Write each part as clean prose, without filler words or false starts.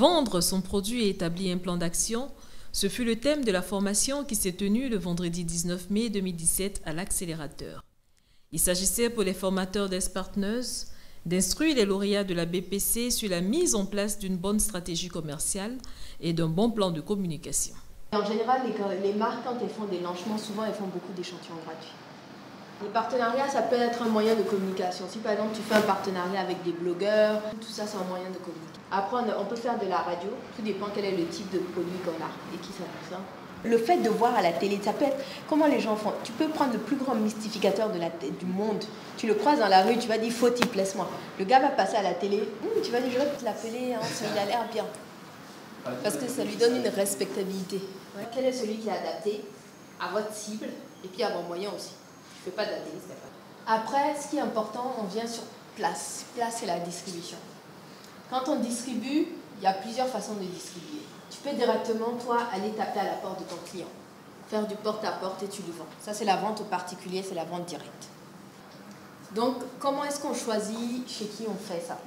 Vendre son produit et établir un plan d'action, ce fut le thème de la formation qui s'est tenue le vendredi 19 mai 2017 à l'Accélérateur. Il s'agissait pour les formateurs d'S-Partners d'instruire les lauréats de la BPC sur la mise en place d'une bonne stratégie commerciale et d'un bon plan de communication. En général, les marques, quand elles font des lancements, souvent elles font beaucoup d'échantillons gratuits. Les partenariats, ça peut être un moyen de communication. Si par exemple tu fais un partenariat avec des blogueurs, tout ça c'est un moyen de communiquer. Après, on peut faire de la radio, tout dépend quel est le type de produit qu'on a et qui ça fait ça. Le fait de voir à la télé, ça peut être comment les gens font. Tu peux prendre le plus grand mystificateur du monde, tu le croises dans la rue, tu vas dire faut type, laisse-moi. Le gars va passer à la télé, tu vas dire je vais te l'appeler, hein, il a l'air bien. Parce que ça lui donne une respectabilité. Ouais. Quel est celui qui est adapté à votre cible et puis à vos moyens aussi. Je ne fais pas de la télé, c'est pas. Après, ce qui est important, on vient sur place. Place, c'est la distribution. Quand on distribue, il y a plusieurs façons de distribuer. Tu peux directement, toi, aller taper à la porte de ton client, faire du porte-à-porte et tu le vends. Ça, c'est la vente au particulier, c'est la vente directe. Donc, comment est-ce qu'on choisit chez qui on fait ça?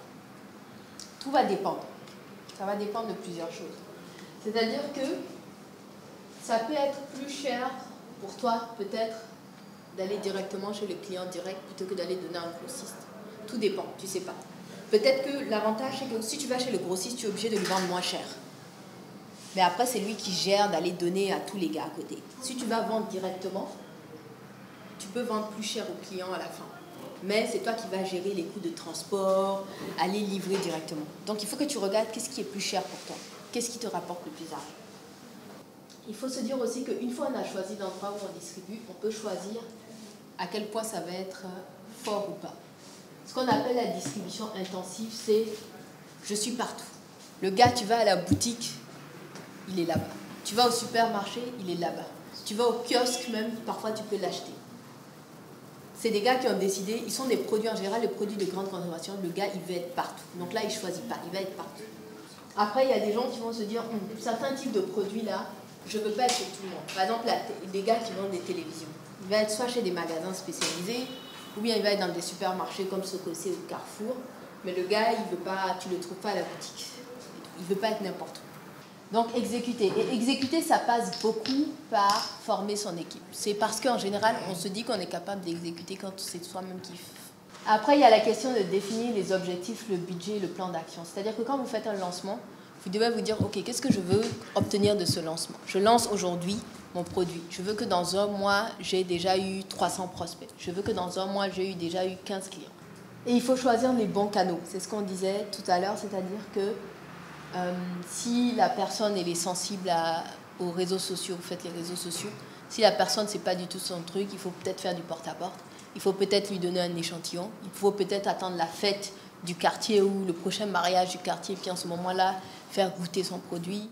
Tout va dépendre. Ça va dépendre de plusieurs choses. C'est-à-dire que ça peut être plus cher pour toi, peut-être, d'aller directement chez le client direct plutôt que d'aller donner à un grossiste. Tout dépend, tu ne sais pas. Peut-être que l'avantage, c'est que si tu vas chez le grossiste, tu es obligé de lui vendre moins cher. Mais après, c'est lui qui gère d'aller donner à tous les gars à côté. Si tu vas vendre directement, tu peux vendre plus cher au client à la fin. Mais c'est toi qui vas gérer les coûts de transport, aller livrer directement. Donc il faut que tu regardes qu'est-ce qui est plus cher pour toi, qu'est-ce qui te rapporte le plus d'argent. Il faut se dire aussi qu'une fois on a choisi l'endroit où on distribue, on peut choisir à quel point ça va être fort ou pas. Ce qu'on appelle la distribution intensive, c'est je suis partout. Le gars, tu vas à la boutique, il est là-bas. Tu vas au supermarché, il est là-bas. Tu vas au kiosque même, parfois tu peux l'acheter. C'est des gars qui ont décidé, ils sont des produits en général, les produits de grande consommation, le gars il veut être partout. Donc là il ne choisit pas, il va être partout. Après il y a des gens qui vont se dire, certains types de produits là, je ne veux pas être chez tout le monde. Par exemple, les gars qui vendent des télévisions, il va être soit chez des magasins spécialisés, ou bien il va être dans des supermarchés comme Sococé ou Carrefour, mais le gars il veut pas, tu ne le trouves pas à la boutique. Il ne veut pas être n'importe où. Donc exécuter. Et exécuter, ça passe beaucoup par former son équipe. C'est parce qu'en général, on se dit qu'on est capable d'exécuter quand c'est soi-même qui fait. Après, il y a la question de définir les objectifs, le budget, le plan d'action. C'est-à-dire que quand vous faites un lancement, vous devez vous dire, OK, qu'est-ce que je veux obtenir de ce lancement? Je lance aujourd'hui mon produit. Je veux que dans un mois, j'ai déjà eu 300 prospects. Je veux que dans un mois, j'ai déjà eu 15 clients. Et il faut choisir les bons canaux. C'est ce qu'on disait tout à l'heure, c'est-à-dire que si la personne elle est sensible aux réseaux sociaux, vous faites les réseaux sociaux. Si la personne c'est pas du tout son truc, il faut peut-être faire du porte-à-porte. Il faut peut-être lui donner un échantillon. Il faut peut-être attendre la fête du quartier ou le prochain mariage du quartier, puis en ce moment-là faire goûter son produit.